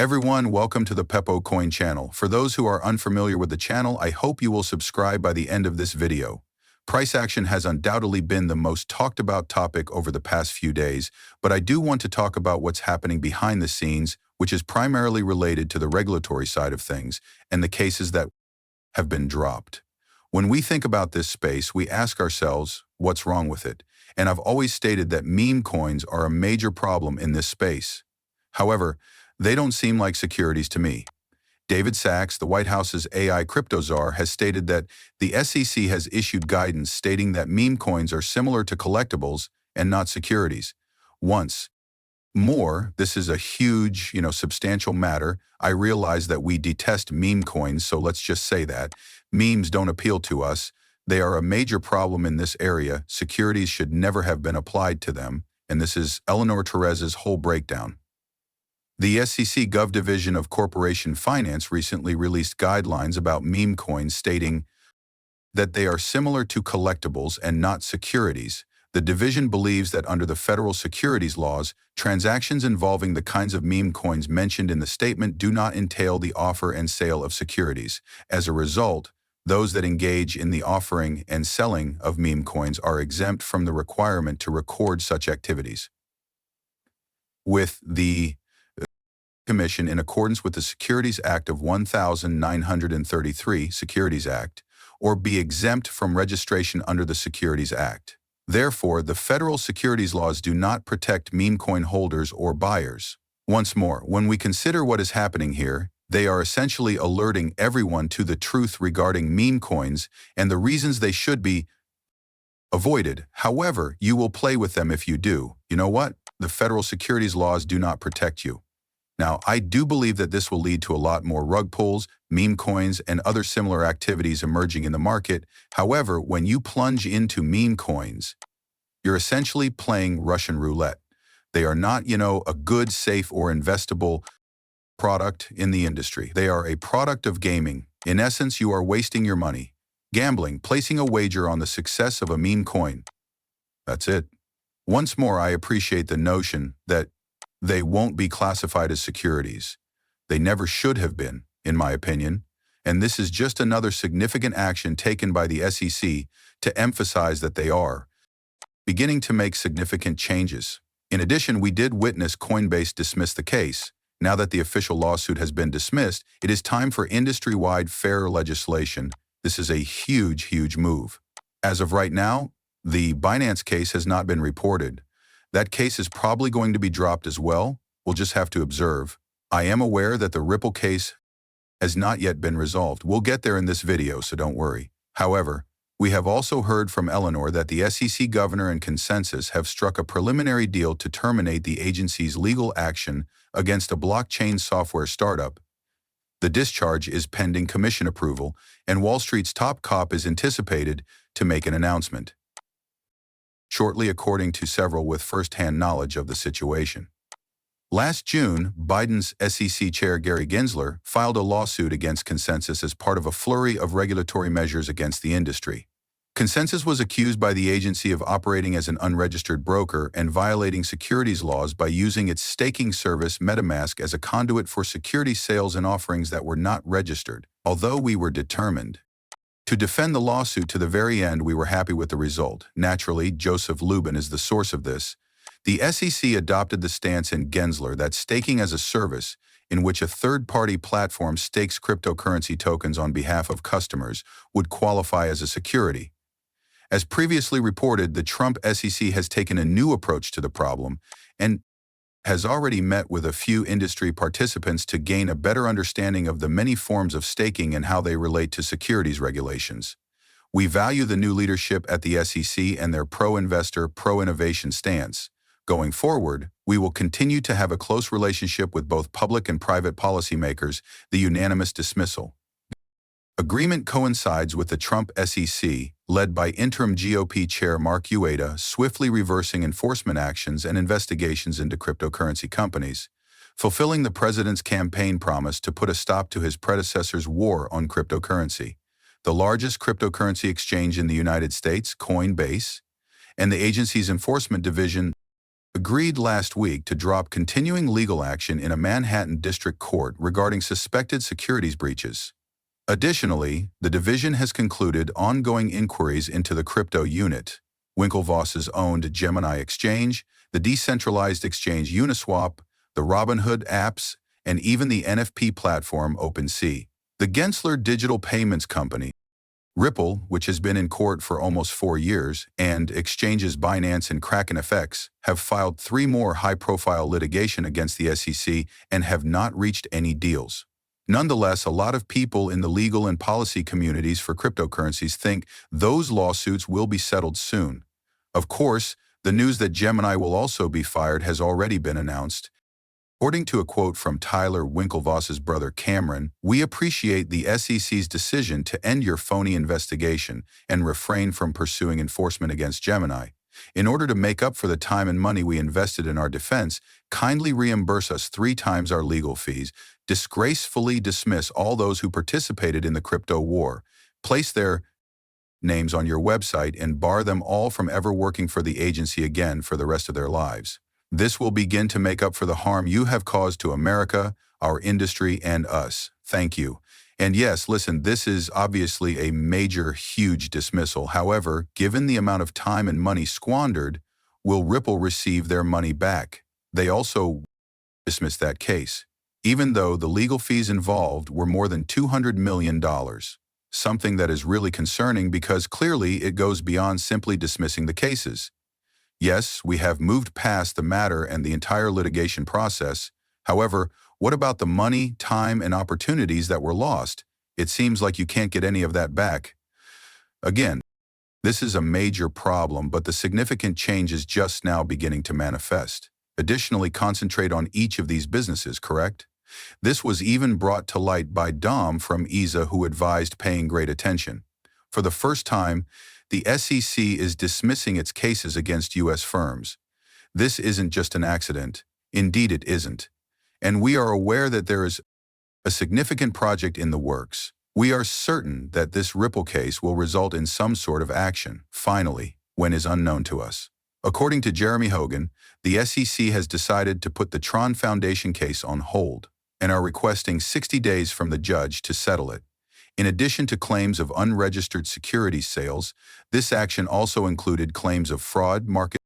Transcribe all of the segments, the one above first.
Everyone, welcome to the Pepo Coin channel. For those who are unfamiliar with the channel, I hope you will subscribe by the end of this video. Price action has undoubtedly been the most talked about topic over the past few days, but I do want to talk about what's happening behind the scenes, which is primarily related to the regulatory side of things and the cases that have been dropped. When we think about this space, we ask ourselves, what's wrong with it? And I've always stated that meme coins are a major problem in this space. However, they don't seem like securities to me. David Sachs, the White House's AI crypto czar, has stated that the SEC has issued guidance stating that meme coins are similar to collectibles and not securities. Once more, this is a huge, substantial matter. I realize that we detest meme coins, so let's just say that. Memes don't appeal to us. They are a major problem in this area. Securities should never have been applied to them. And this is Eleanor Teresa's whole breakdown. The SEC Gov Division of Corporation Finance recently released guidelines about meme coins stating that they are similar to collectibles and not securities. The division believes that under the federal securities laws, transactions involving the kinds of meme coins mentioned in the statement do not entail the offer and sale of securities. As a result, those that engage in the offering and selling of meme coins are exempt from the requirement to record such activities. With the Commission, in accordance with the Securities Act of 1933, Securities Act, or be exempt from registration under the Securities Act. Therefore, the federal securities laws do not protect meme coin holders or buyers. Once more, when we consider what is happening here, they are essentially alerting everyone to the truth regarding meme coins and the reasons they should be avoided. However, you will play with them if you do. You know what? The federal securities laws do not protect you. Now, I do believe that this will lead to a lot more rug pulls, meme coins, and other similar activities emerging in the market. However, when you plunge into meme coins, you're essentially playing Russian roulette. They are not, a good, safe, or investable product in the industry. They are a product of gaming. In essence, you are wasting your money, gambling, placing a wager on the success of a meme coin. That's it. Once more, I appreciate the notion that they won't be classified as securities. They never should have been, in my opinion, and this is just another significant action taken by the SEC to emphasize that they are beginning to make significant changes. In addition, we did witness Coinbase dismiss the case. Now that the official lawsuit has been dismissed, it is time for industry-wide fair legislation. This is a huge, huge move. As of right now, the Binance case has not been reported. That case is probably going to be dropped as well. We'll just have to observe. I am aware that the Ripple case has not yet been resolved. We'll get there in this video, so don't worry. However, we have also heard from Eleanor that the SEC governor and Consensus have struck a preliminary deal to terminate the agency's legal action against a blockchain software startup. The discharge is pending commission approval, and Wall Street's top cop is anticipated to make an announcement shortly, according to several with first-hand knowledge of the situation. Last June, Biden's SEC Chair Gary Gensler filed a lawsuit against Consensus as part of a flurry of regulatory measures against the industry. Consensus was accused by the agency of operating as an unregistered broker and violating securities laws by using its staking service MetaMask as a conduit for security sales and offerings that were not registered. Although we were determined to defend the lawsuit to the very end, we were happy with the result. Naturally, Joseph Lubin is the source of this. The SEC adopted the stance in Gensler that staking as a service, in which a third-party platform stakes cryptocurrency tokens on behalf of customers, would qualify as a security. As previously reported, the Trump SEC has taken a new approach to the problem and has already met with a few industry participants to gain a better understanding of the many forms of staking and how they relate to securities regulations. We value the new leadership at the SEC and their pro-investor, pro-innovation stance. Going forward, we will continue to have a close relationship with both public and private policymakers. The unanimous dismissal agreement coincides with the Trump SEC, led by interim GOP Chair Mark Ueda, swiftly reversing enforcement actions and investigations into cryptocurrency companies, fulfilling the president's campaign promise to put a stop to his predecessor's war on cryptocurrency. The largest cryptocurrency exchange in the United States, Coinbase, and the agency's enforcement division agreed last week to drop continuing legal action in a Manhattan district court regarding suspected securities breaches. Additionally, the division has concluded ongoing inquiries into the crypto unit, Winklevoss's owned Gemini exchange, the decentralized exchange Uniswap, the Robinhood apps, and even the NFT platform OpenSea. The Gensler digital payments company, Ripple, which has been in court for almost 4 years, and exchanges Binance and Kraken FX have filed 3 more high-profile litigation against the SEC and have not reached any deals. Nonetheless, a lot of people in the legal and policy communities for cryptocurrencies think those lawsuits will be settled soon. Of course, the news that Gemini will also be fired has already been announced. According to a quote from Tyler Winklevoss's brother Cameron, "We appreciate the SEC's decision to end your phony investigation and refrain from pursuing enforcement against Gemini. In order to make up for the time and money we invested in our defense, kindly reimburse us 3 times our legal fees, disgracefully dismiss all those who participated in the crypto war, place their names on your website, and bar them all from ever working for the agency again for the rest of their lives. This will begin to make up for the harm you have caused to America, our industry, and us. Thank you." And yes, listen, this is obviously a major, huge dismissal. However, given the amount of time and money squandered, will Ripple receive their money back? They also dismissed that case, even though the legal fees involved were more than $200 million. Something that is really concerning because clearly it goes beyond simply dismissing the cases. Yes, we have moved past the matter and the entire litigation process. However, what about the money, time, and opportunities that were lost? It seems like you can't get any of that back. Again, this is a major problem, but the significant change is just now beginning to manifest. Additionally, concentrate on each of these businesses, correct? This was even brought to light by Dom from ESA, who advised paying great attention. For the first time, the SEC is dismissing its cases against U.S. firms. This isn't just an accident. Indeed, it isn't. And we are aware that there is a significant project in the works. We are certain that this Ripple case will result in some sort of action. Finally, when is unknown to us. According to Jeremy Hogan, the SEC has decided to put the Tron Foundation case on hold and are requesting 60 days from the judge to settle it. In addition to claims of unregistered securities sales, this action also included claims of fraud, market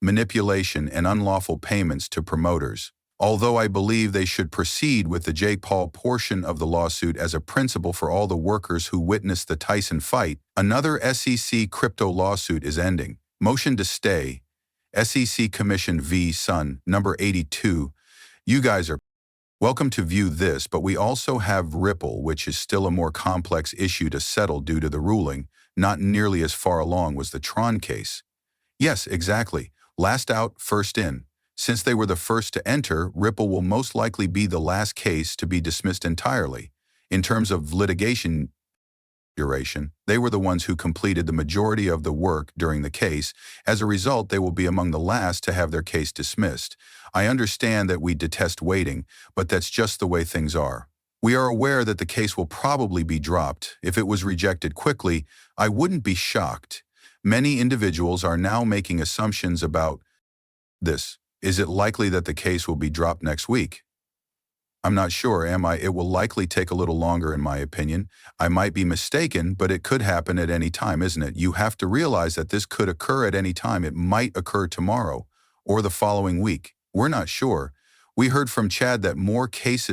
manipulation, and unlawful payments to promoters. Although I believe they should proceed with the Jake Paul portion of the lawsuit as a principle for all the workers who witnessed the Tyson fight, another SEC crypto lawsuit is ending. Motion to stay. SEC Commission v. Sun, number 82. You guys are welcome to view this, but we also have Ripple, which is still a more complex issue to settle due to the ruling. Not nearly as far along was the Tron case. Yes, exactly. Last out, first in. Since they were the first to enter, Ripple will most likely be the last case to be dismissed entirely. In terms of litigation duration, they were the ones who completed the majority of the work during the case. As a result, they will be among the last to have their case dismissed. I understand that we detest waiting, but that's just the way things are. We are aware that the case will probably be dropped. If it was rejected quickly, I wouldn't be shocked. Many individuals are now making assumptions about this. Is it likely that the case will be dropped next week? I'm not sure, am I? It will likely take a little longer in my opinion. I might be mistaken, but it could happen at any time, isn't it? You have to realize that this could occur at any time. It might occur tomorrow or the following week. We're not sure. We heard from Chad that more cases